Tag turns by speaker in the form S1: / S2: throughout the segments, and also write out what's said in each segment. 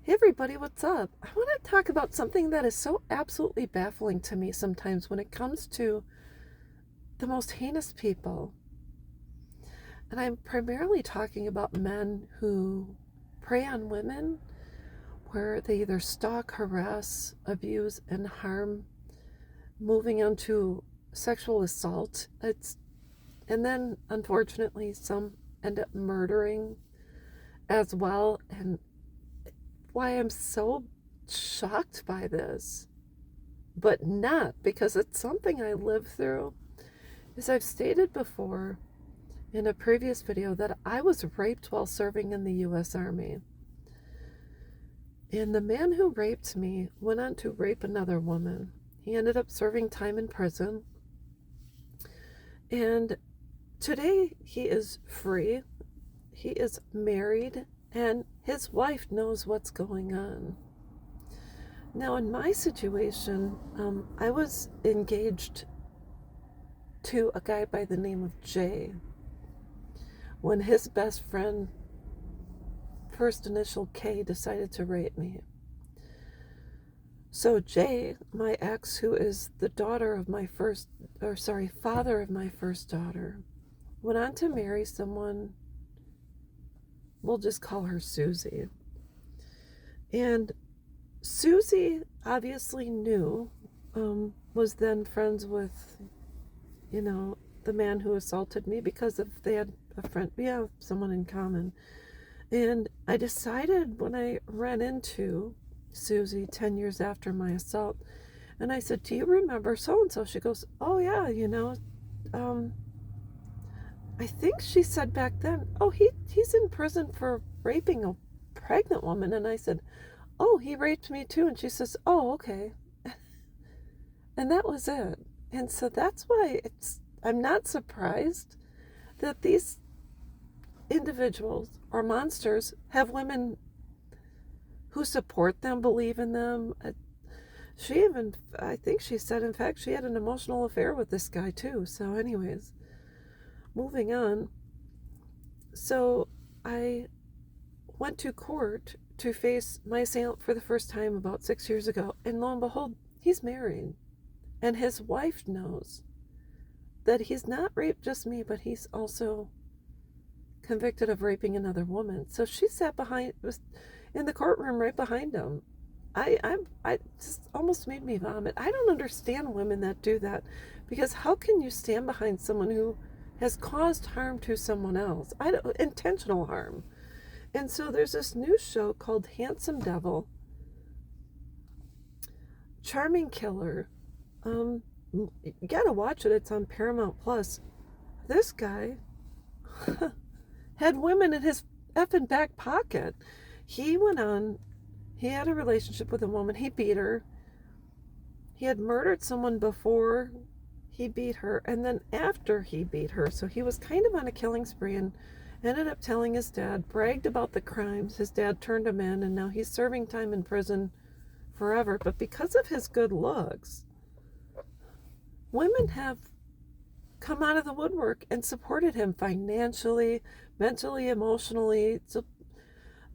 S1: Hey everybody, what's up? I want to talk about something that is so absolutely baffling to me sometimes when it comes to the most heinous people. And I'm primarily talking about men who prey on women, where they either stalk, harass, abuse, and harm, moving on to sexual assault. And then unfortunately some end up murdering as well. And why I'm so shocked by this, but not because it's something I lived through. As I've stated before in a previous video, that I was raped while serving in the U.S. Army. And the man who raped me went on to rape another woman. He ended up serving time in prison. And today he is free. He is married, and his wife knows what's going on. Now, in my situation, I was engaged to a guy by the name of Jay when his best friend, first initial K, decided to rape me. So Jay, my ex, who is the father of my first daughter, went on to marry someone, we'll just call her Susie. And Susie obviously knew, was then friends with, the man who assaulted me, because of they had a friend, we have someone in common. And I decided, when I ran into Susie 10 years after my assault, and I said, "Do you remember so-and-so?" She goes, "Oh yeah, I think she said back then, oh, he's in prison for raping a pregnant woman." And I said, "Oh, he raped me too." And she says, "Oh, okay." And that was it. And so that's why I'm not surprised that these individuals or monsters have women who support them, believe in them. I think she said, in fact, she had an emotional affair with this guy too. So anyways, moving on. So I went to court to face my assailant for the first time about 6 years ago. And lo and behold, he's married. And his wife knows that he's not raped just me, but he's also convicted of raping another woman. So she was in the courtroom right behind him. I just almost made me vomit. I don't understand women that do that, because how can you stand behind someone who has caused harm to someone else? Intentional harm. And so there's this new show called Handsome Devil, Charming Killer. You gotta watch it. It's on Paramount Plus. This guy had women in his effing back pocket. He had a relationship with a woman. He beat her. He had murdered someone before he beat her, and then after he beat her. So he was kind of on a killing spree, and ended up telling his dad, bragged about the crimes. His dad turned him in, and now he's serving time in prison forever. But because of his good looks, women have come out of the woodwork and supported him financially, mentally, emotionally. So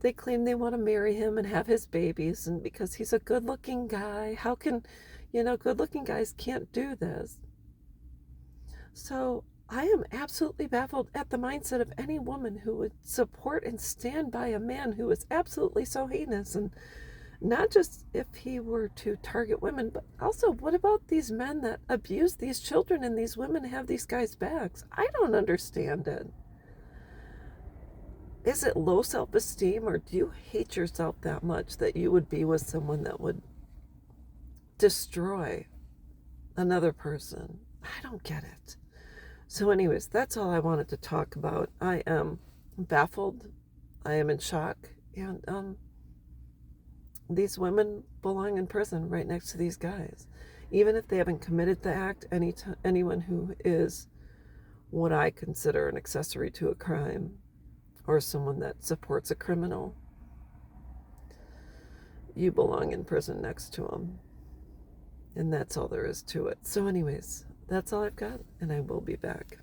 S1: they claim they want to marry him and have his babies, and because he's a good-looking guy. How can, good-looking guys can't do this? So I am absolutely baffled at the mindset of any woman who would support and stand by a man who is absolutely so heinous. And not just if he were to target women, but also, what about these men that abuse these children and these women have these guys' backs? I don't understand it. Is it low self-esteem, or do you hate yourself that much that you would be with someone that would destroy another person? I don't get it. So anyways, that's all I wanted to talk about. I am baffled. I am in shock. And these women belong in prison right next to these guys. Even if they haven't committed the act, anyone who is what I consider an accessory to a crime, or someone that supports a criminal, you belong in prison next to them. And that's all there is to it. So anyways, that's all I've got, and I will be back.